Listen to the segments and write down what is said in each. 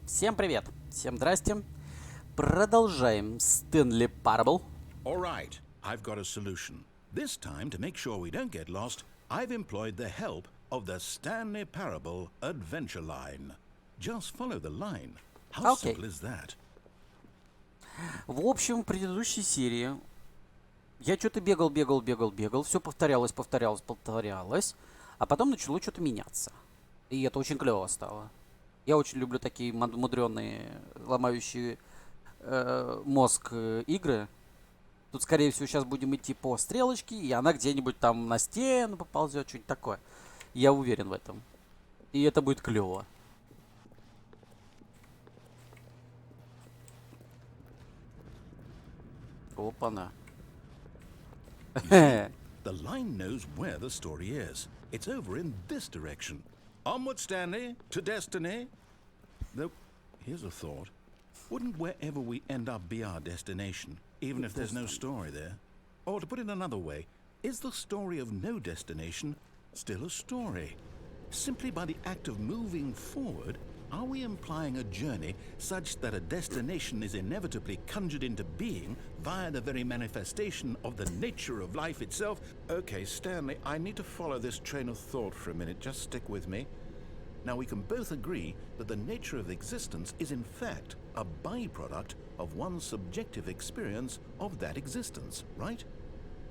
Всем привет, всем здрасте. Продолжаем Stanley Parable. All right, I've got a solution. This time, to make sure we don't get lost, I've employed the help of the Stanley Parable Adventure Line. Just follow the line. How simple is that? В общем, в предыдущей серии я что-то бегал, все повторялось, а потом начало что-то меняться. И это очень клево стало. Я очень люблю такие мудреные, ломающие мозг игры. Тут, скорее всего, сейчас будем идти по стрелочке, и она где-нибудь там на стену поползет, что-нибудь такое. Я уверен в этом. И это будет клево. Опа-на. The line knows where the story is. It's over in this direction. Onward, Stanley, to destiny. Though, here's a thought. Wouldn't wherever we end up be our destination, even if there's no story there? Or to put it another way, is the story of no destination still a story? Simply by the act of moving forward, are we implying a journey such that a destination is inevitably conjured into being via the very manifestation of the nature of life itself? Okay, Stanley, I need to follow this train of thought for a minute. Just stick with me. Now, we can both agree that the nature of existence is in fact a byproduct of one's subjective experience of that existence, right?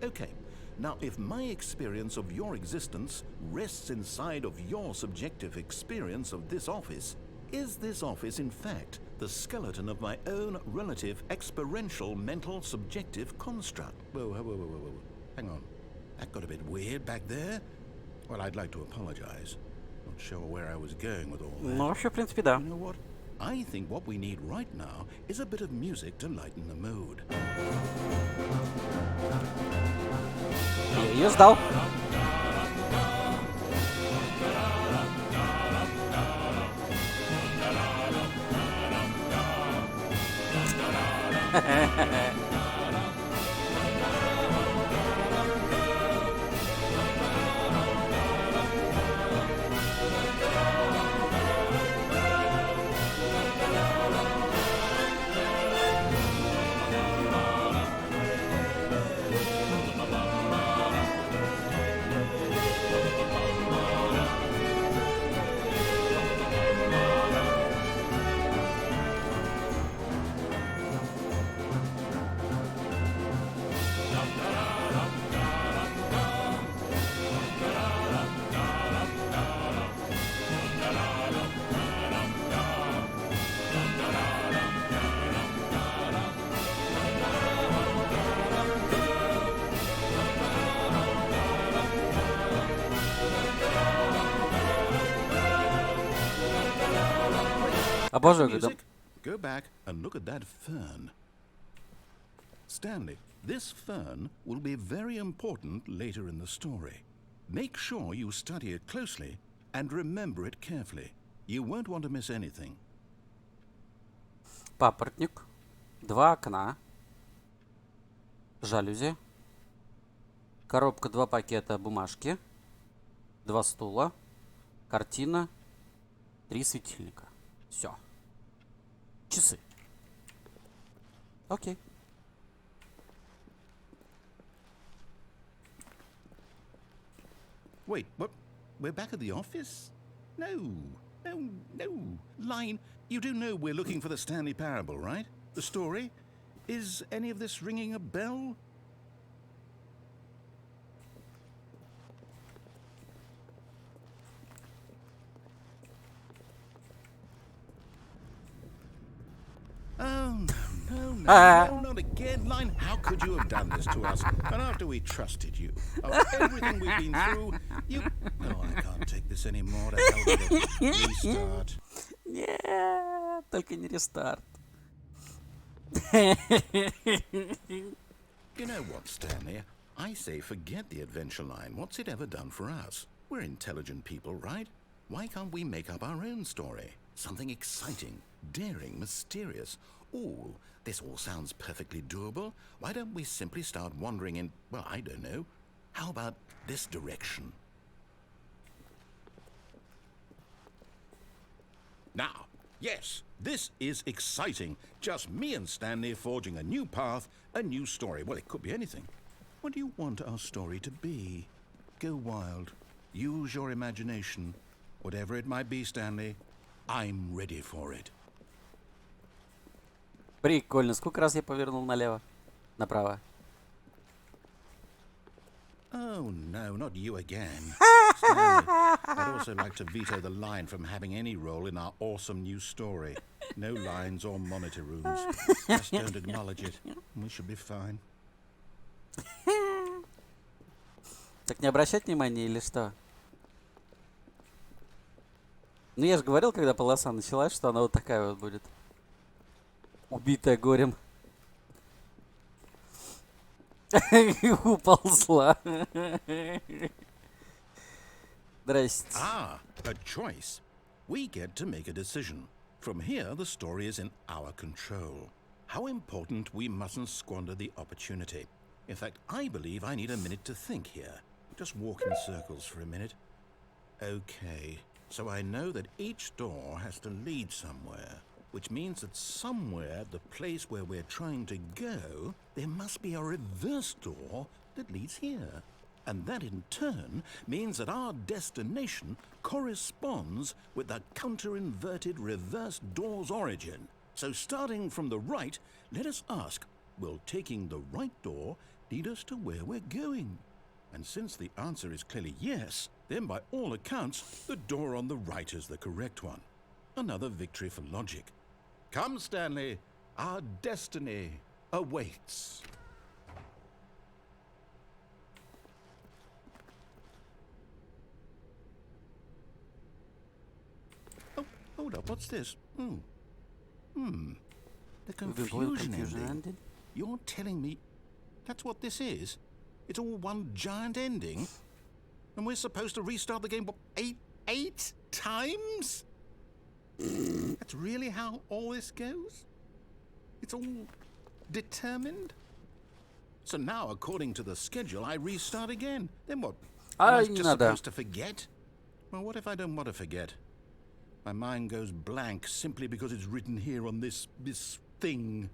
Okay. Now, if my experience of your existence rests inside of your subjective experience of this office, is this office in fact the skeleton of my own relative experiential mental subjective construct? Whoa. Hang on. That got a bit weird back there. Well, I'd like to apologize. Not sure where I was going with all that. Ну, вообще, в принципе, да. You know what? I think what we need right now is a bit of music to lighten the mood. Я ее ждал. Обожаю, когда... Go back and look at that fern. Stanley, this fern will be very important later in the story. Make sure you study it closely and remember it carefully. You won't want to miss anything. Папоротник. 2 окна. Жалюзи. Коробка, 2 пакета бумажки. 2 стула. Картина. 3 светильника. Все. Часы. Окей. Wait, what? We're back at the office? No. Line, you do know we're looking for the Stanley Parable, right? The story? Is any of this ringing a bell? No, not again, Line. How could you have done this to us? And after we trusted you, after everything we've been through, you... No, I can't take this anymore. To hell with it. Restart. Нет, только не рестарт. You know what, Stanley? I say forget the adventure line. What's it ever done for us? We're intelligent people, right? Why can't we make up our own story? Something exciting, daring, mysterious. Ooh, this all sounds perfectly doable. Why don't we simply start wandering in, well, I don't know. How about this direction? Now, Yes, this is exciting. Just me and Stanley forging a new path, a new story. Well, it could be anything. What do you want our story to be? Go wild. Use your imagination. Whatever it might be, Stanley, I'm ready for it. Прикольно. Сколько раз я повернул налево? Направо. Oh, no, not you again. Stanley, I'd also like to veto the line from having any role in our awesome new story. No lines or monitor rooms. Just don't acknowledge it. We should be fine. Так не обращать внимания или что? Ну я же говорил, когда полоса началась, что она вот такая вот будет. Убитая горем. Уползла. Здрасте. Ah, a choice. We get to make a decision. From here, the story is in our control. How important we mustn't squander the opportunity. In fact, I believe I need a minute to think here. Just walk in circles for a minute. Okay, so I know that each door has to lead somewhere, which means that somewhere, the place where we're trying to go, there must be a reverse door that leads here. And that in turn means that our destination corresponds with the counter-inverted reverse door's origin. So starting from the right, let us ask, will taking the right door lead us to where we're going? And since the answer is clearly yes, then by all accounts, the door on the right is the correct one. Another victory for logic. Come, Stanley, our destiny awaits. Oh, hold up, what's this? The confusion ending. You're telling me that's what this is? It's all one giant ending? And we're supposed to restart the game, what, eight times? That's really how all this goes? It's all determined? So now, according to the schedule, I restart again. Then what? Am I just supposed to forget? Well, what if I don't want to forget? My mind goes blank simply because it's written here on this thing,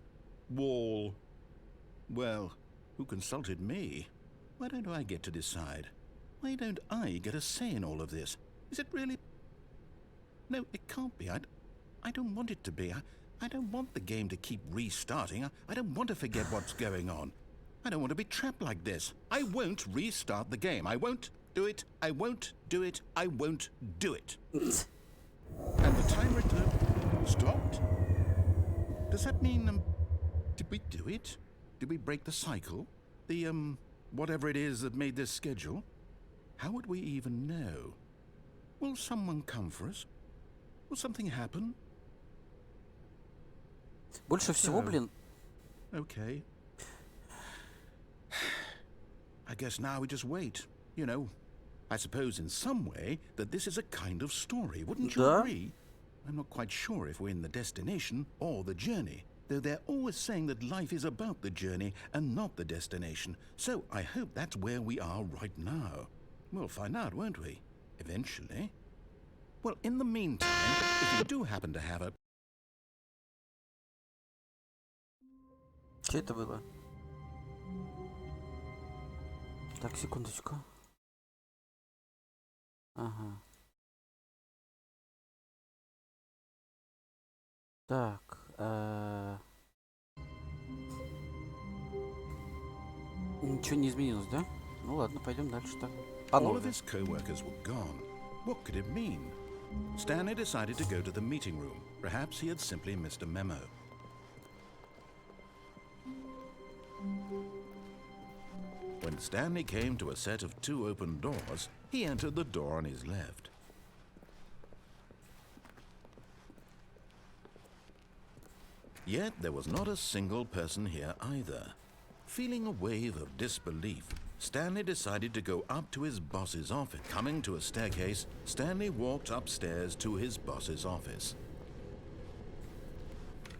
wall. Well, who consulted me? Why don't I get to decide? Why don't I get a say in all of this? Is it really? No, it can't be. I don't want it to be. I don't want the game to keep restarting. I don't want to forget what's going on. I don't want to be trapped like this. I won't restart the game. I won't do it. I won't do it. I won't do it. And the timer stopped? Does that mean, did we do it? Did we break the cycle? The, whatever it is that made this schedule? How would we even know? Will someone come for us? Will something happen? Больше всего, блин. Okay. I guess now we just wait. You know, I suppose in some way that this is a kind of story, wouldn't you agree? I'm not quite sure if we're in the destination or the journey, though they're always saying that life is about the journey and not the destination. So I hope that's where we are right now. We'll find out, won't we? Eventually. Well, in the meantime, if you do happen to have a... Что это было? Так, секундочку. Ага. Так. Ничего не изменилось, да? Ну ладно, пойдем дальше так. All of his co-workers were gone. What could it mean? Stanley decided to go to the meeting room. Perhaps he had simply missed a memo. When Stanley came to a set of 2 open doors, he entered the door on his left. Yet there was not a single person here either. Feeling a wave of disbelief, Stanley decided to go up to his boss's office. Coming to a staircase, Stanley walked upstairs to his boss's office.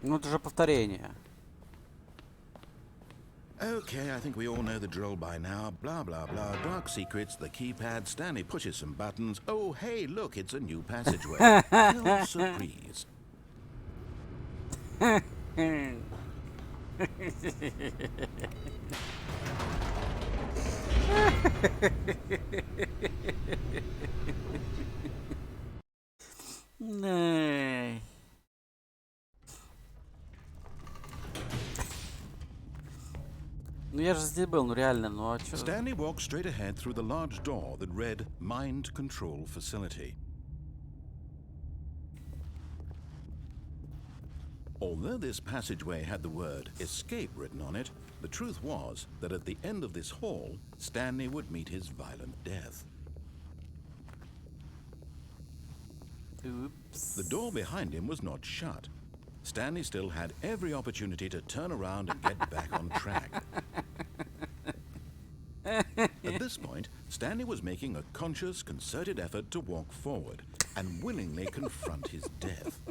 Ну это же повторение. Okay, I think we all know the drill by now. Blah, blah, blah. Dark secrets, the keypad. Stanley pushes some buttons. Oh, hey, look, it's a new passageway. No surprise. Эй. Ну я же здесь был, ну реально, ну а чё? Stanley walked straight ahead through the large door that read Mind Control Facility. Although this passageway had the word escape written on it, the truth was that at the end of this hall, Stanley would meet his violent death. Oops. The door behind him was not shut. Stanley still had every opportunity to turn around and get back on track. At this point, Stanley was making a conscious, concerted effort to walk forward and willingly confront his death.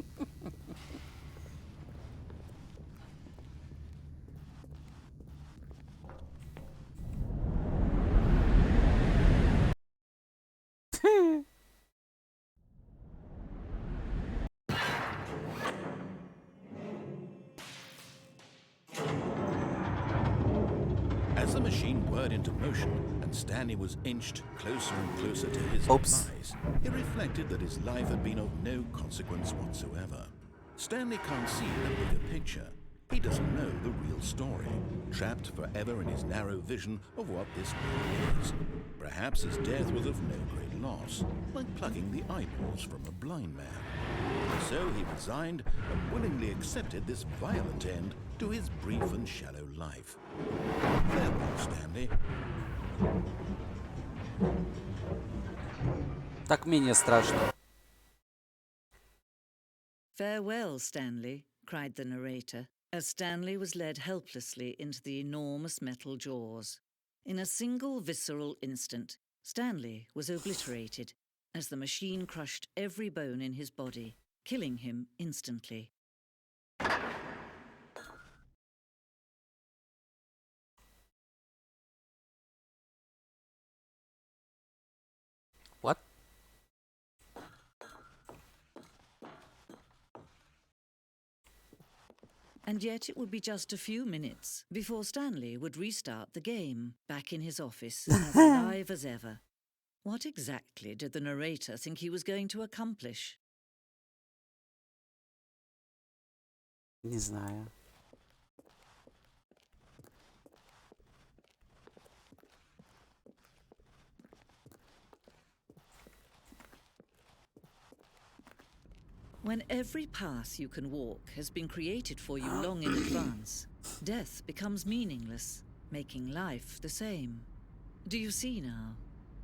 As the machine whirred into motion and Stanley was inched closer and closer to his demise, he reflected that his life had been of no consequence whatsoever. Stanley can't see the bigger picture. He doesn't know the real story, trapped forever in his narrow vision of what this world is. Perhaps his death was of no great loss, like plucking the eyeballs from a blind man. So he resigned and willingly accepted this violent end to his brief and shallow life. Farewell, Stanley. Так менее страшно. Farewell, Stanley, cried the narrator, as Stanley was led helplessly into the enormous metal jaws. In a single visceral instant, Stanley was obliterated as the machine crushed every bone in his body, killing him instantly. What? And yet it would be just a few minutes before Stanley would restart the game, back in his office, as alive as ever. What exactly did the narrator think he was going to accomplish? Не знаю. When every path you can walk has been created for you long in advance, death becomes meaningless, making life the same. Do you see now?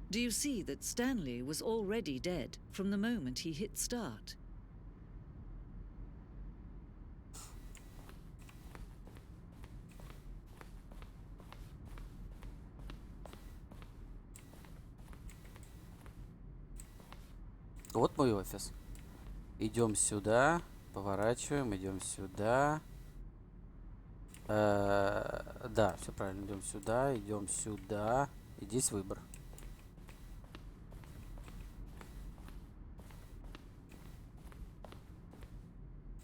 Do you see that Stanley was already dead from the moment he hit start? Вот мой офис. Идем сюда, поворачиваем, идем сюда. Да, все правильно. Идем сюда, идем сюда. И здесь выбор.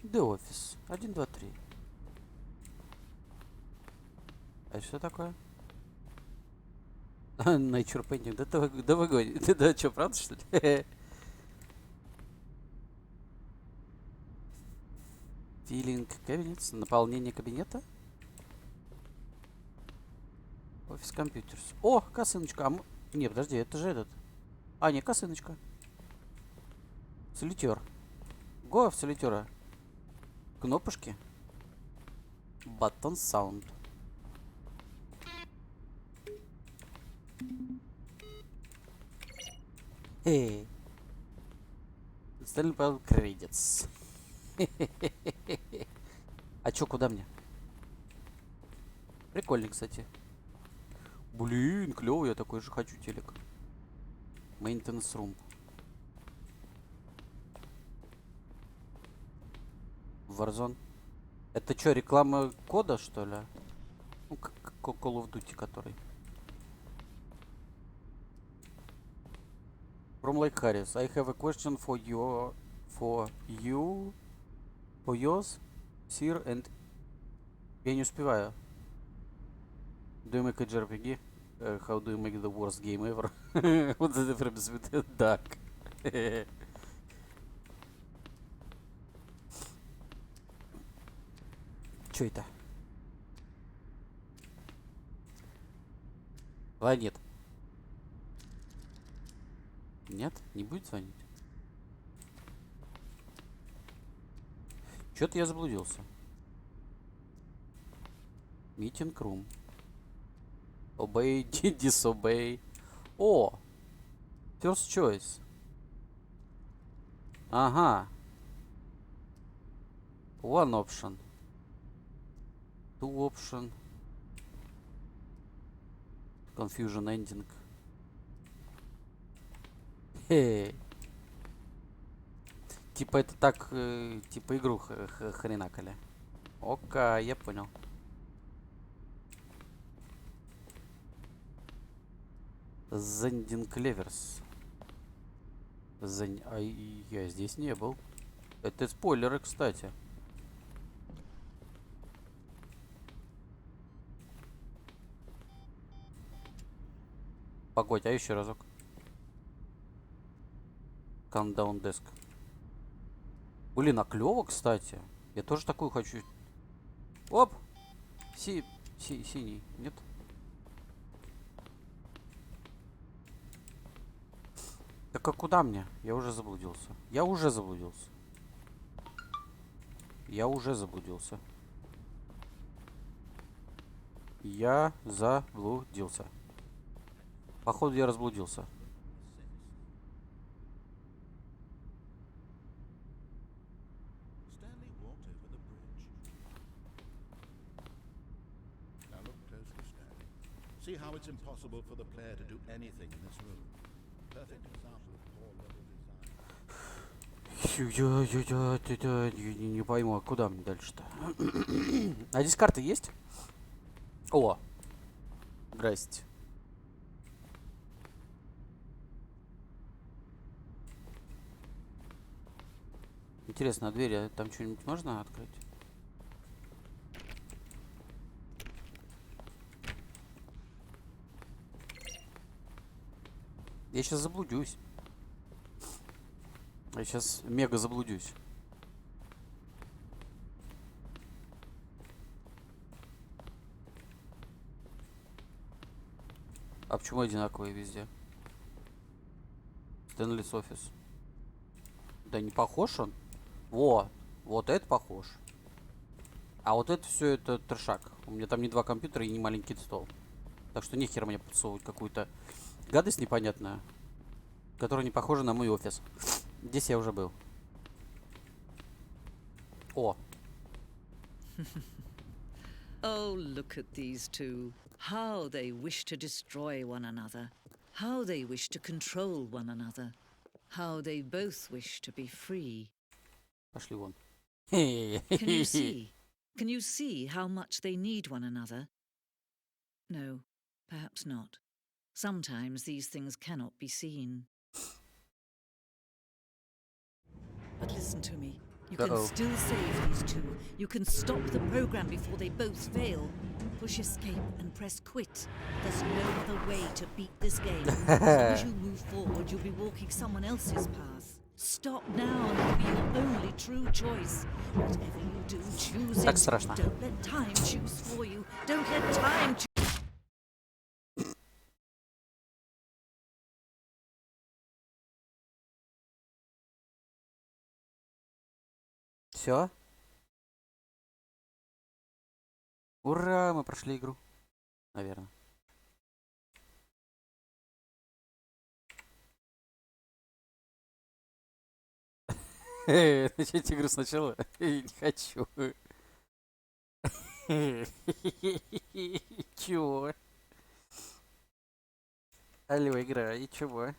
Да, офис. 1, 2, 3. А что такое? Nature Painting. Да вы гоните. Да что, правда, что ли? Филинг кабинет. Наполнение кабинета. Офис компьютер. О, косыночка. Не, подожди, это же этот. А, не, косыночка. Солитер. Го в солитера. Кнопочки. Button sound. Эй. Stanley credits. А чё, куда мне? Прикольный, кстати. Блин, клёвый, я такой же хочу телек. Maintenance room. Warzone. Это что, реклама кода, что ли? Ну, как Call of Duty, который. From Like Harris. I have a question for you. For yours. Sir and... Я не успеваю. Do you make a JRPG? How do you make the worst game ever? Вот это прям так. Чё это? Звонит. Нет, не будет звонить. Чё-то я заблудился. Meeting room. Obey, disobey. О! First choice. Ага. One option. Two option. Confusion ending. Хе. Типа это так, типа игру хренакали. Ока, я понял. Зендинг Леверс. А я здесь не был. Это спойлеры, кстати. Погодь, а еще разок. Countdown desk. Блин, а клево, кстати. Я тоже такую хочу. Оп! Синий. Нет? Так а куда мне? Я уже заблудился. Я уже заблудился. Я заблудился. Походу я разблудился. Stanley walked over the bridge. Now look closely, Stanley. See how it's impossible for the player to do anything in this room. Perfect example of poor level design. Я не пойму, а куда мне дальше-то? А здесь карты есть? О! Здрасте. Интересно, а двери там что-нибудь можно открыть? Я сейчас заблудюсь. Я сейчас мега заблудюсь. А почему одинаковые везде? Stanley's офис. Да не похож он? Во, вот это похож. А вот это все это трешак. У меня там не два компьютера и не маленький стол. Так что нехер мне подсовывать какую-то гадость непонятную, которая не похожа на мой офис. Здесь я уже был. О. Oh, look at these two. How they wish to destroy one another. How they wish to control one another. How they both wish to be free. Пошли вон. Can you see? Can you see how much they need one another? No, perhaps not. Sometimes these things cannot be seen. But listen to me. You can still save these two. You can stop the program before they both fail. Push escape and press quit. There's no other way to beat this game. As long as you move forward, you'll be walking someone else's path. Stop now and it'll be your only true choice. Whatever you do, choose Так it. страшно. Don't let time choose for you. Don't let time choose. Все. Ура, мы прошли игру. Наверное. Начать игру сначала? Не хочу. Чего? Алло, игра, и чего?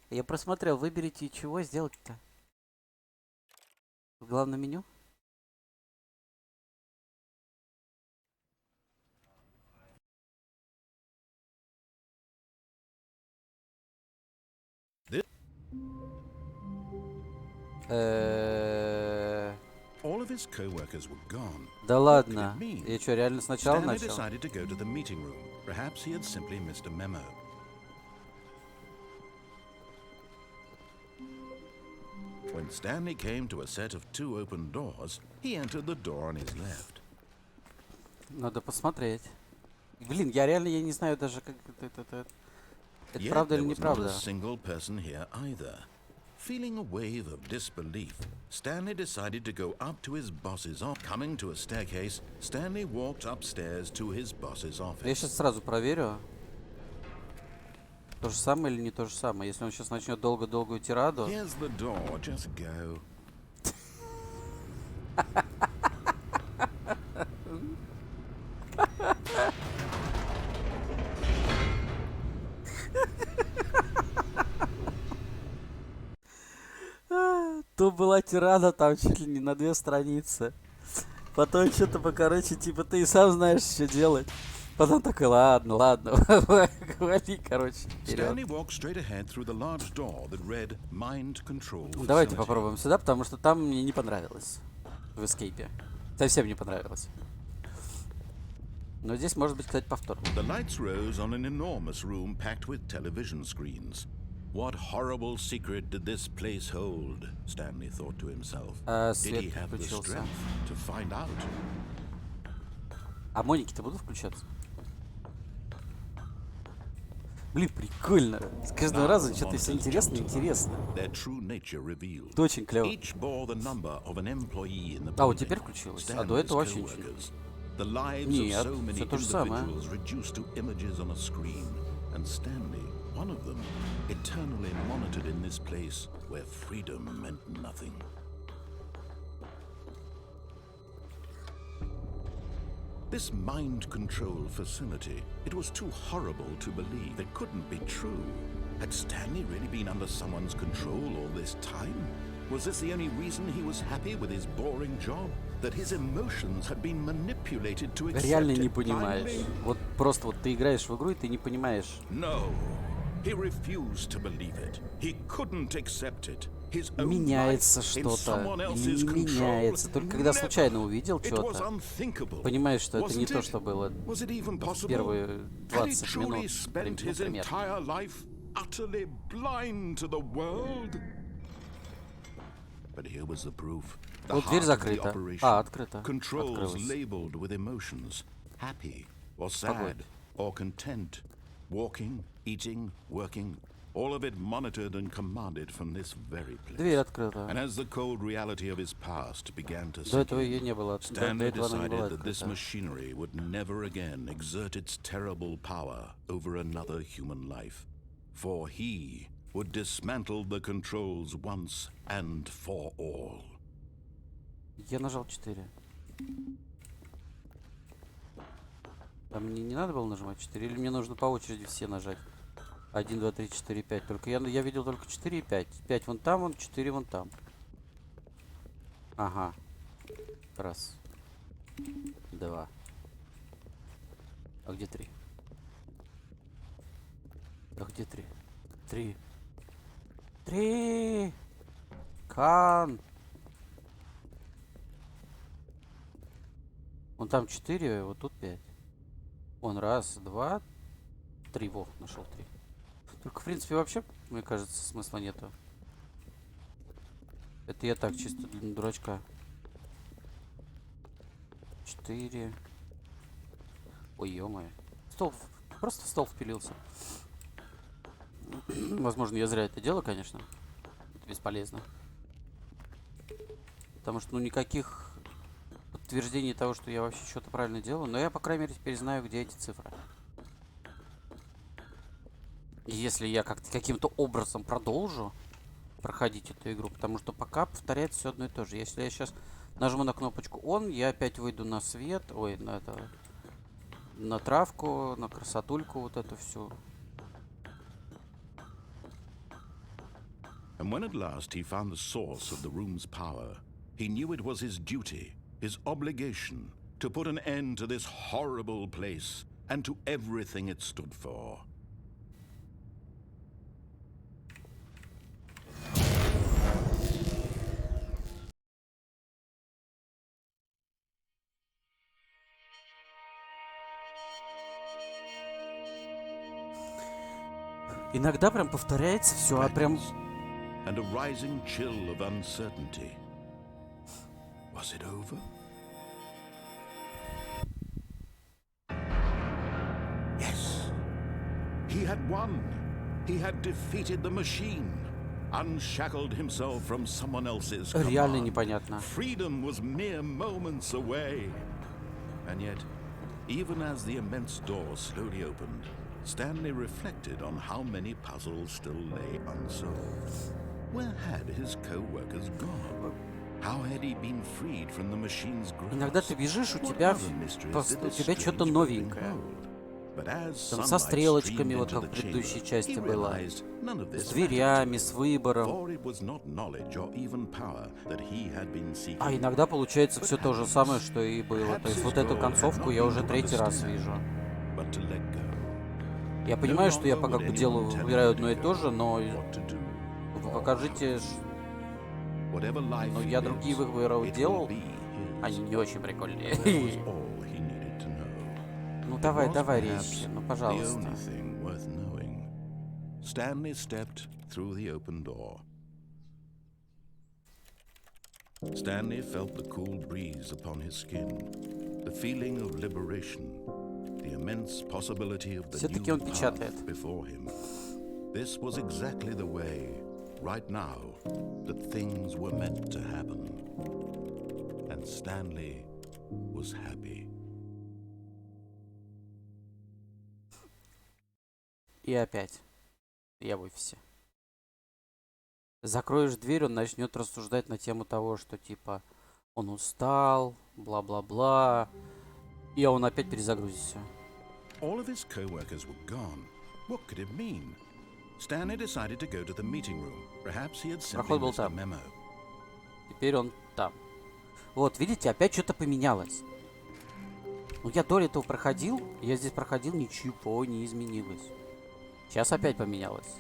Я просмотрел, выберите, чего сделать-то? В главном меню? his co-workers were gone, Да what could ладно. it mean? Я что, реально сначала Stanley начал? decided to go to the meeting room. Perhaps he had simply missed a memo. When Stanley came to a set of 2 open doors, he entered the door on his left. Надо посмотреть. Блин, я не знаю даже, как это Yet правда или there was not неправда. a single person here either. Feeling a wave of disbelief, Stanley decided to go up to his boss's office. Coming to a staircase, Stanley walked upstairs to his boss's Я office. сейчас сразу проверю. То же самое или не то же самое. Если он сейчас начнет долго-долгую тираду. Here's the door, just go. То была тирада там чуть ли не на 2 страницы. Потом что-то, короче, типа ты и сам знаешь, что делать. Потом такой, ладно, говори, короче, вперед. Stanley walked straight ahead through the large door that read Mind Control Давайте Facility. попробуем сюда, потому что там мне не понравилось. В эскейпе. Совсем не понравилось. Но здесь может быть, кстати, повтор. The lights rose on an enormous room packed with television screens. What horrible secret did this place hold? Stanley thought to himself. Did Свет he have the включился. strength to find out? А моники-то будут включаться? Блин, прикольно. С каждым разом что-то все интересно. Their true nature revealed. Это очень клево. Each bore the number of an employee in the А, вот building. теперь включилось. А Stanley's до этого очень. co-workers. The lives Нет, of so many всё то же самое. individuals reduced to images on a screen. And Stanley, one of them, eternally monitored in this place where freedom meant nothing. This mind control facility, it was too horrible to believe. It couldn't be true. Had Stanley really been under someone's control all this time? Was this the only reason he was happy with his boring job? That his emotions had been manipulated to accept Реально не it понимаешь. blindly? Вот просто вот ты играешь в игру, и ты не понимаешь. No. He refused to believe it. He couldn't accept it. His own Меняется life in что-то. someone else's Не control. меняется. Только когда Never. случайно увидел It was что-то, unthinkable. понимаешь, что это не Wasn't то, it? что было Was it even в possible? первые Had he 20 truly минут, spent his например. entire life utterly blind to the world? But here was the proof. The Вот дверь heart of the закрыта. operation. А, открыта. Controls Открылась. labeled with emotions. Happy or sad or content. Walking, eating, working. All of it monitored and commanded from this very place. Дверь открыта. And as the cold reality of his past began to До sink этого in, ее не было. До Stanley этого она не была decided that this открыта. machinery would never again exert its terrible power over another human life. For he would dismantle the controls once and for all. Я нажал 4. А мне не надо было нажимать 4? Или мне нужно по очереди все нажать? 1, 2, 3, 4, 5. Только я видел только 4 и 5. 5 вон там, 4 вон там. Ага. Раз. 2. А где 3? А где 3? 3. 3! Кан! Вон там 4, вот тут 5. Он раз, два, 3. Во, нашел 3. Только, в принципе, вообще, мне кажется, смысла нету. Это я так, чисто для дурачка. 4. Ой, ё-моё. Стол, просто в стол впилился. Возможно, я зря это делаю, конечно. Это бесполезно. Потому что, ну, никаких подтверждений того, что я вообще что-то правильно делаю. Но я, по крайней мере, теперь знаю, где эти цифры. Если я каким-то образом продолжу проходить эту игру, потому что пока повторяется все одно и то же. Если я сейчас нажму на кнопочку ON, я опять выйду на свет, ой, на это, на травку, на красотульку, вот эту всю. And when at last he found the source of the room's power, he knew it was his duty, his obligation, to put an end to this horrible place and to everything it stood for. Иногда прям повторяется все, а прям... And a rising chill of uncertainty. Was it over? Yes. He had won. He had defeated the machine. Unshackled himself from someone else's command. Реально непонятно. Freedom was mere moments away. And yet, even as the immense door slowly opened, Stanley reflected on how many puzzles still lay unsolved. Where had his co-workers gone? How had he been freed from the machine's grasp? Иногда ты бежишь, у тебя что-то новенькое. Там со стрелочками, вот как в предыдущей части было. С дверями, с выбором. А иногда получается все то же самое, что и было. То есть вот эту концовку я уже третий раз вижу. Я понимаю, что я пока делаю, выбираю одно и то же, но вы покажите... Но я другие выборы делал, они не очень прикольные. Ну давай, речь, ну пожалуйста. Stanley stepped through the open door. Stanley felt the cool breeze upon his skin, the feeling of liberation, the immense possibility of the new path before him. This was exactly the way, right now, that things were meant to happen. And Stanley was happy. И опять. Я в офисе. Закроешь дверь, он начнет рассуждать на тему того, что типа он устал, бла-бла-бла. И он опять перезагрузится. All of his co-workers were gone. What could it mean? Stanley decided to go to the meeting room. Perhaps he had simply missed a memo. Теперь он там. Вот, видите, опять что-то поменялось. Ну, я до этого проходил, я здесь проходил, ничего не изменилось. Сейчас опять поменялось.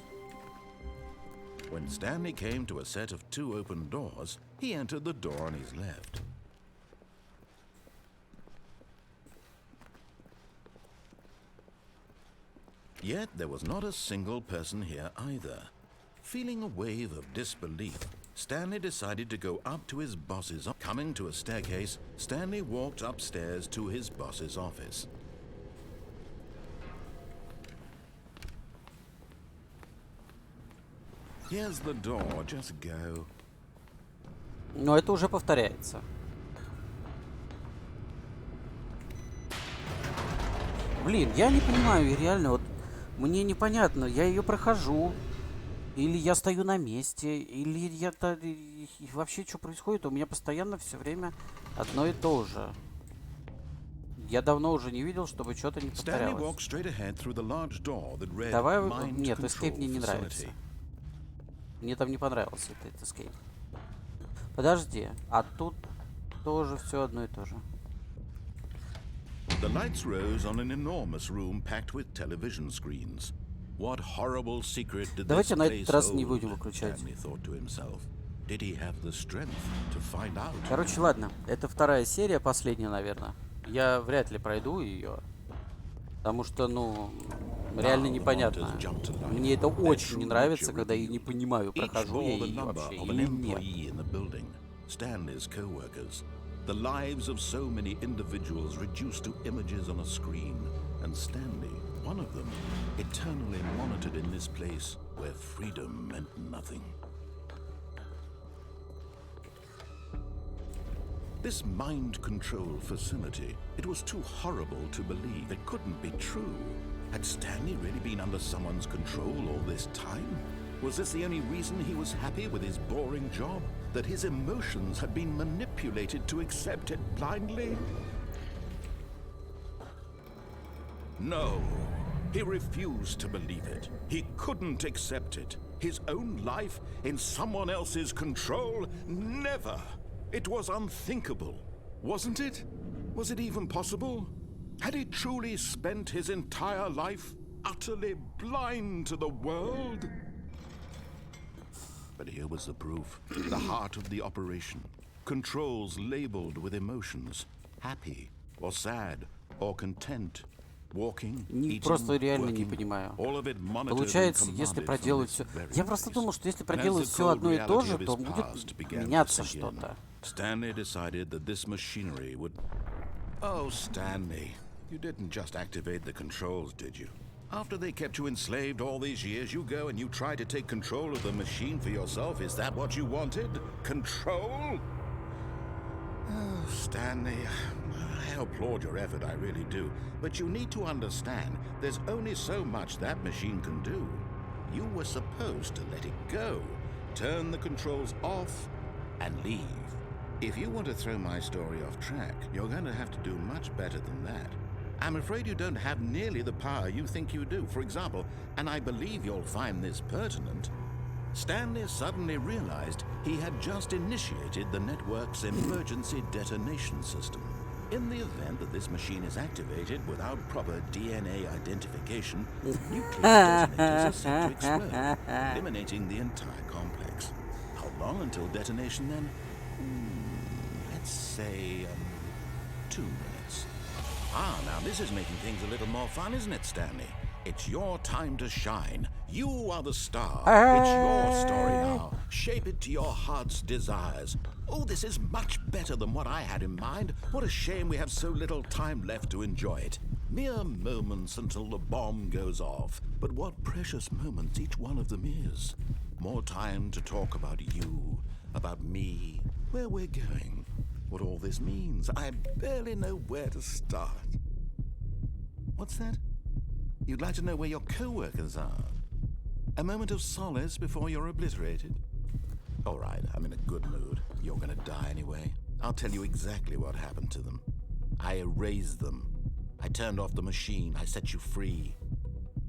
When Stanley came to a set of two open doors, he entered the door on his left. Yet there was not a single person here either. Feeling a wave of disbelief, Stanley decided to go up to his boss's office. Coming to a staircase, Stanley walked upstairs to his boss's office. Here's the door, just go. Но это уже повторяется. Блин, я не понимаю, реально, вот мне непонятно, я ее прохожу, или я стою на месте, или я-то... Вообще, что происходит? У меня постоянно все время одно и то же. Я давно уже не видел, чтобы что-то не повторялось. Давай... Нет, Escape мне не нравится. Мне там не понравился этот Escape. Подожди, а тут тоже все одно и то же. The lights rose on an enormous room packed with television screens. What horrible secret did this place hold? Stanley thought to himself. Did he have the strength to find out? Короче, ладно, это вторая серия, последняя, наверное. Я вряд ли пройду ее, потому что, ну, реально непонятно. Мне это очень не нравится, когда я не понимаю, прохожу я ее вообще или нет. Stanley's co-workers. The lives of so many individuals reduced to images on a screen, and Stanley, one of them, eternally monitored in this place where freedom meant nothing. This mind control facility, it was too horrible to believe. It couldn't be true. Had Stanley really been under someone's control all this time? Was this the only reason he was happy with his boring job? That his emotions had been manipulated to accept it blindly? No, he refused to believe it. He couldn't accept it. His own life in someone else's control? Never! It was unthinkable, wasn't it? Was it even possible? Had he truly spent his entire life utterly blind to the world? But here was the proof, the heart of the operation. Controls labeled with emotions, happy or sad or content. Walking, eating, Просто реально не working, понимаю. all of it monitored and Получается, если commanded проделать from все... this very Я просто place. думал, что если And as проделать the все cold одно и то reality же, of his то past будет began to меняться sink in, что-то. Stanley decided that this machinery would... Oh, Stanley, you didn't just activate the controls, did you? After they kept you enslaved all these years, you go and you try to take control of the machine for yourself. Is that what you wanted? Control? Oh, Stanley, I applaud your effort, I really do. But you need to understand, there's only so much that machine can do. You were supposed to let it go, turn the controls off, and leave. If you want to throw my story off track, you're going to have to do much better than that. I'm afraid you don't have nearly the power you think you do. For example, and I believe you'll find this pertinent, Stanley suddenly realized he had just initiated the network's emergency detonation system. In the event that this machine is activated without proper DNA identification, nuclear detonators are set to explode, eliminating the entire complex. How long until detonation then? Let's say 2 minutes. Ah, now this is making things a little more fun, isn't it, Stanley? It's your time to shine. You are the star. It's your story now. Shape it to your heart's desires. Oh, this is much better than what I had in mind. What a shame we have so little time left to enjoy it. Mere moments until the bomb goes off. But what precious moments each one of them is. More time to talk about you, about me, where we're going, what all this means. I barely know where to start. What's that? You'd like to know where your co-workers are? A moment of solace before you're obliterated? All right, I'm in a good mood. You're gonna die anyway. I'll tell you exactly what happened to them. I erased them. I turned off the machine. I set you free.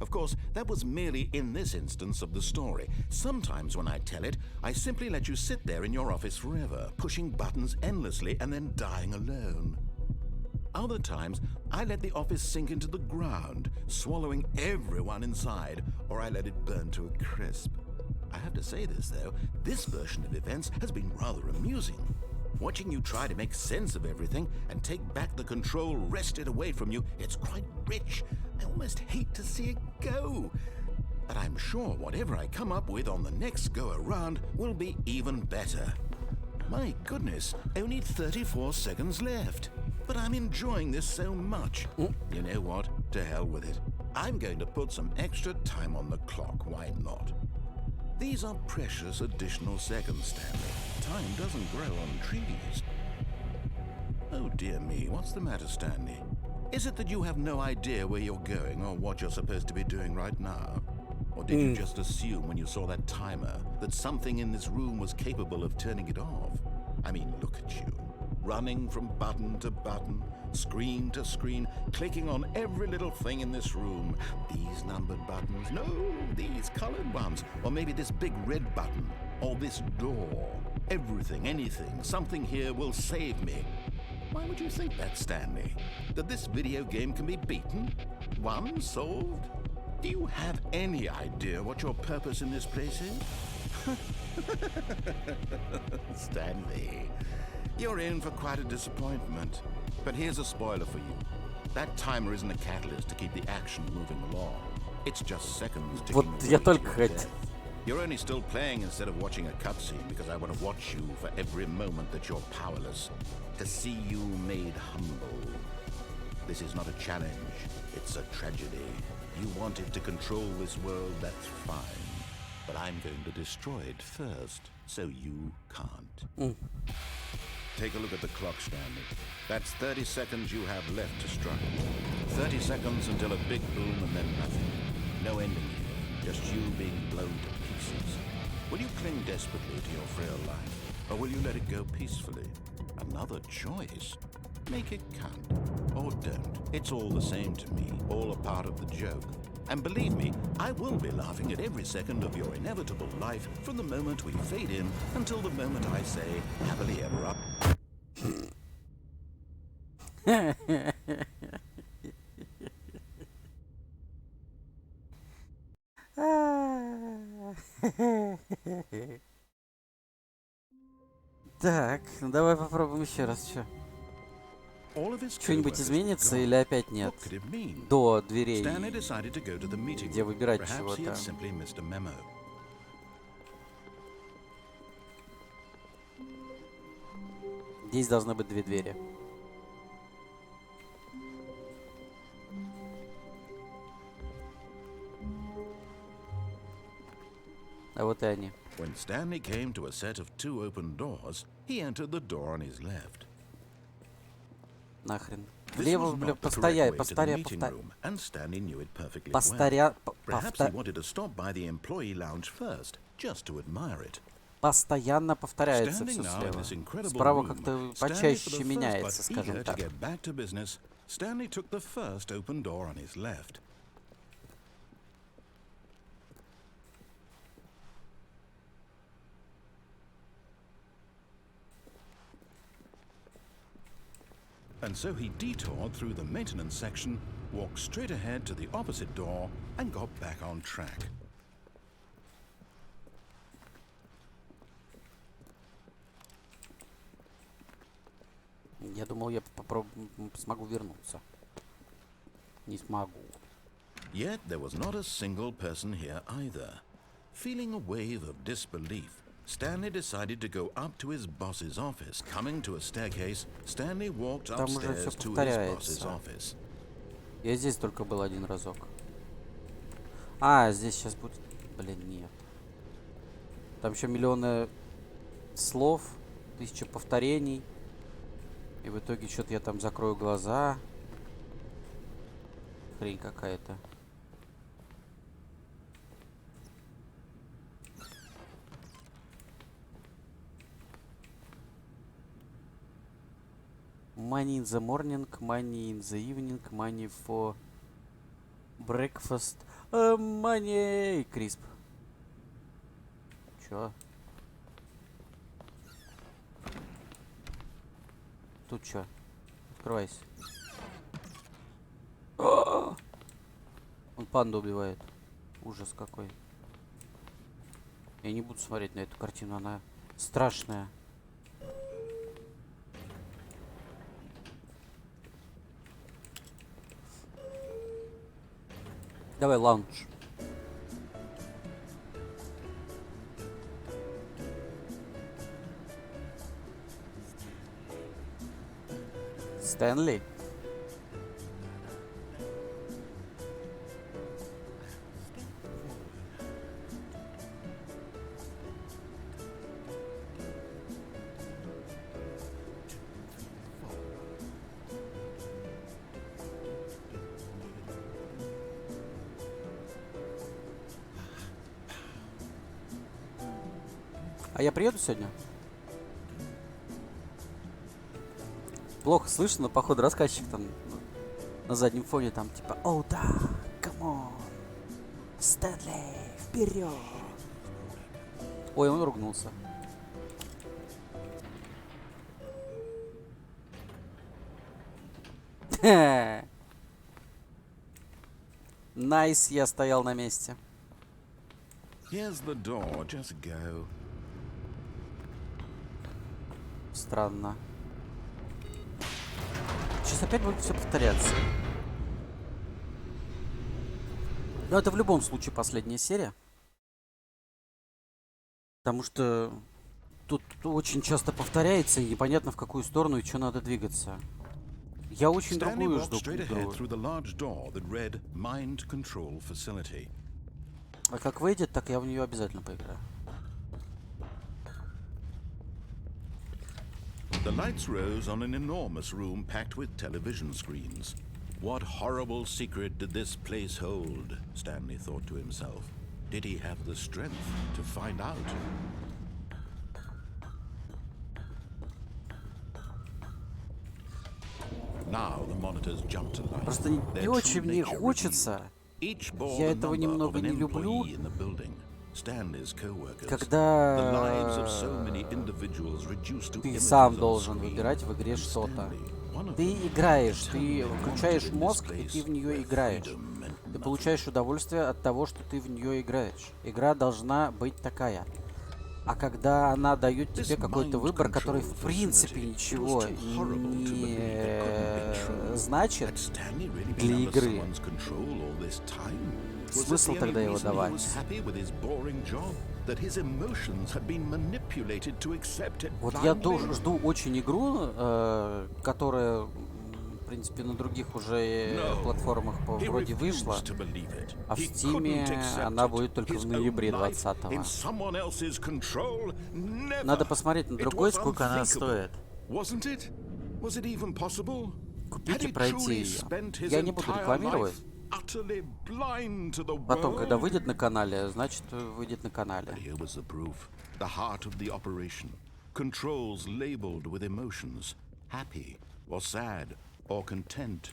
Of course, that was merely in this instance of the story. Sometimes when I tell it, I simply let you sit there in your office forever, pushing buttons endlessly and then dying alone. Other times, I let the office sink into the ground, swallowing everyone inside, or I let it burn to a crisp. I have to say this, though, this version of events has been rather amusing. Watching you try to make sense of everything and take back the control wrested away from you, it's quite rich. I almost hate to see it go. But I'm sure whatever I come up with on the next go-around will be even better. My goodness, only 34 seconds left. But I'm enjoying this so much. You know what? To hell with it. I'm going to put some extra time on the clock. Why not? These are precious additional seconds, Stanley. Time doesn't grow on trees. Oh dear me, what's the matter, Stanley? Is it that you have no idea where you're going or what you're supposed to be doing right now? Or did you just assume when you saw that timer that something in this room was capable of turning it off? I mean, look at you. Running from button to button, screen to screen, clicking on every little thing in this room. These numbered buttons, no, these colored ones. Or maybe this big red button, or this door. Everything, anything, something here will save me. Why would you think that, Stanley? That this video game can be beaten? Won? Solved? Do you have any idea what your purpose in this place is? Stanley, you're in for quite a disappointment. But here's a spoiler for you. That timer isn't a catalyst to keep the action moving along. It's just seconds ticking Вот away я to только your хотел. death. You're only still playing instead of watching a cutscene because I want to watch you for every moment that you're powerless. To see you made humble. This is not a challenge. It's a tragedy. You wanted to control this world, that's fine. But I'm going to destroy it first, so you can't. Take a look at the clock, Stanley. That's 30 seconds you have left to strike. 30 seconds until a big boom and then nothing. No ending here, just you being blown to pieces. Will you cling desperately to your frail life, or will you let it go peacefully? Another choice. Make it count, or don't. It's all the same to me, all a part of the joke. And believe me, I will be laughing at every second of your inevitable life from the moment we fade in until the moment I say, happily ever up. Так, ну давай попробуем еще раз, что. all of his Что-нибудь co-workers were изменится gone. или опять нет? What could it mean? До дверей, Stanley decided to go to the meeting где room. выбирать Perhaps he чего-то. had simply missed a memo. Здесь должны быть две двери. А вот и они. When Stanley came to a set of 2 open doors, he entered the door on his left. Нахрен. This Влево, was влево, not the correct повторяй, way to the повторяй, meeting повторяй. room, and Stanley knew it perfectly well. Повторя... Perhaps he wanted to stop by the employee lounge first, just to admire it. Постоянно повторяется Standing все now in this слева. incredible Справа room, как-то Stanley, for почаще the first меняется, but скажем eager to так. get back to business, Stanley took the first open door on his left. And so he detoured through the maintenance section, walked straight ahead to the opposite door, and got back on track. Я думал, я смогу вернуться. Не смогу. Yet there was not a single person here either. Feeling a wave of disbelief, Stanley decided to go up to his boss's office. Coming to a staircase, Stanley walked Там уже upstairs всё to his boss's повторяется. office. Я здесь только был один разок. А, здесь сейчас будет... Блин, нет. Там еще миллионы слов, 1000 повторений. И в итоге что-то я там закрою глаза. Хрень какая-то. Money in the morning, money in the evening, money for breakfast. Money, crisp. Чё? Тут чё? Открывайся. Он панду убивает. Ужас какой. Я не буду смотреть на эту картину, она страшная. Давай лаунж. Стэнли? А я приеду сегодня? Плохо слышно, но походу рассказчик там на заднем фоне там типа: «О, да, камон, Стэнли, вперед!» Ой, он ругнулся. Найс, я стоял на месте. Here's the door, just go. Странно. Сейчас опять будет все повторяться. Но это в любом случае последняя серия. Потому что тут очень часто повторяется, и непонятно, в какую сторону и что надо двигаться. Я очень Stanley другую walked жду straight ahead игру. through the large door that read Mind Control Facility. А как выйдет, так я в нее обязательно поиграю. The lights rose on an enormous room packed with television screens. What horrible secret did this place hold? Stanley thought to himself. Did he have the strength to find out? Now the monitors jumped to life. Просто Their не очень true мне nature хочется. revealed. Each bore Я the этого number немного of an не люблю, employee in the building. Stanley's co-workers. когда The lives of so many individuals reduced to ты images сам on должен screen. выбирать в игре And что-то. Stanley, one of Ты them, играешь, tell ты me what включаешь wanted in this мозг, и place ты в нее where играешь. freedom meant Ты nothing. получаешь удовольствие от того, что ты в нее играешь. Игра должна быть такая. А когда она дает This тебе какой-то mind выбор, который control в принципе facility, it ничего was too horrible to believe it couldn't be true. не значит, Had Stanley really been для under игры. someone's control all this time? Was that Смысл the тогда only его reason he давать? was happy with his boring job? That his emotions had been manipulated to accept it Вот я blindly? жду очень игру, которая, в принципе, на других уже No. платформах He вроде вышла, refused to believe it. а в He Steam couldn't accept она it. будет только His в ноябре own life 20-го. in someone else's control? Never. Надо посмотреть на It другой, was сколько она unthinkable. стоит. Wasn't it? Was it even possible? Купить Had и he пройти truly ее. spent his Я не буду entire рекламировать. life utterly blind to the Потом, когда world? выйдет на канале, значит, выйдет на канале. Here was the proof. The heart of the operation. Controls labeled with emotions. Happy or sad or content.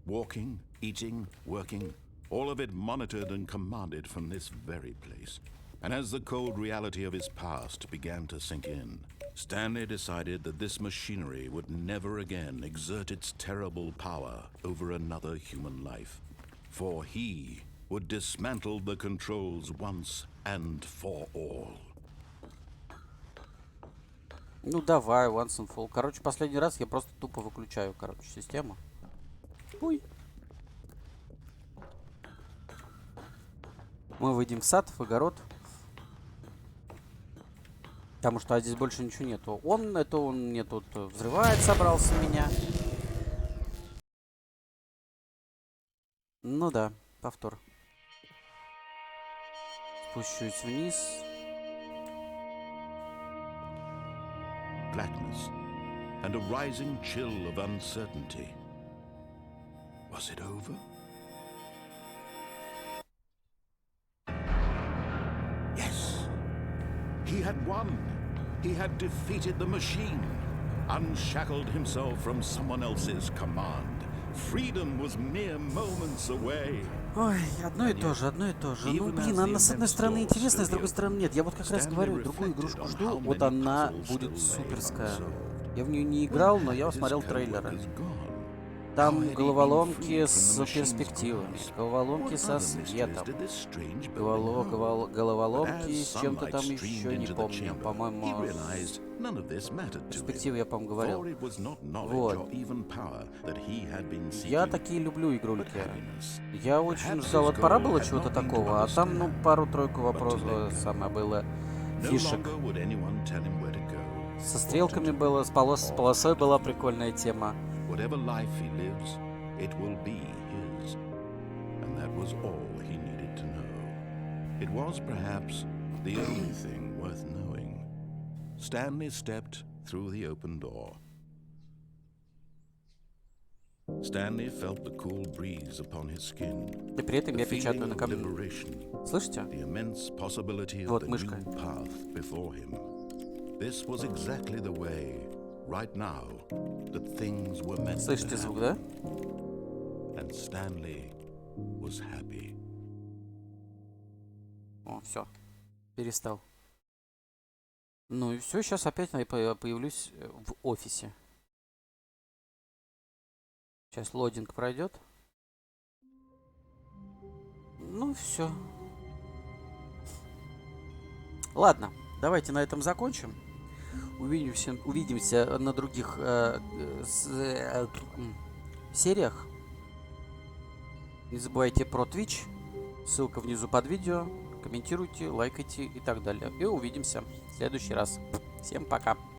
Walking, eating, working. All of it monitored and commanded from this very place. And as the cold reality of his past began to sink in, Stanley decided that this machinery would never again exert its terrible power over another human life. For he would dismantle the controls once and for all. Ну давай, once and for all. Короче, последний раз я просто тупо выключаю, систему. Ой. Мы выйдем в сад, в огород. Потому что здесь больше ничего нету. Он мне тут взрывает, собрался меня. Ну да, повтор. Спущусь вниз. Blackness and a rising chill of uncertainty. Was it over? Yes. He had won. He had defeated the machine, unshackled himself from someone else's command. Freedom was mere moments away. Ой, одно и то же, одно и то же. Ну, блин, она с одной стороны интересная, с другой стороны нет. Я вот как раз говорю, другую игрушку жду, вот она будет суперская. Я в нее не играл, но я смотрел трейлеры. Там головоломки с перспективами, головоломки со светом, головоломки с чем-то там еще, не помню, по-моему, перспективы я, по-моему, говорил. Вот. Я такие люблю игрульки. Я очень ждал, вот пора было чего-то такого, а там, ну, пару-тройку вопросов самое было, фишек. Со стрелками было, с полосой была прикольная тема. Whatever life he lives, it will be his. And that was all he needed to know. It was perhaps the only thing worth knowing. Stanley stepped through the open door. Stanley felt the cool breeze upon his skin. И при этом я The печатаю feeling на of камне. liberation. Слышите? The immense possibility of Вот the мышка. new path before him. This was exactly the way, right now, that things were meant to Слышите звук, да? happen. And Stanley was happy. О, все. Перестал. Ну и все, сейчас опять появлюсь в офисе. Сейчас лодинг пройдет. Ну все. Ладно, давайте на этом закончим. Увидимся на других сериях. Не забывайте про Twitch. Ссылка внизу под видео. Комментируйте, лайкайте и так далее. И увидимся в следующий раз. Всем пока.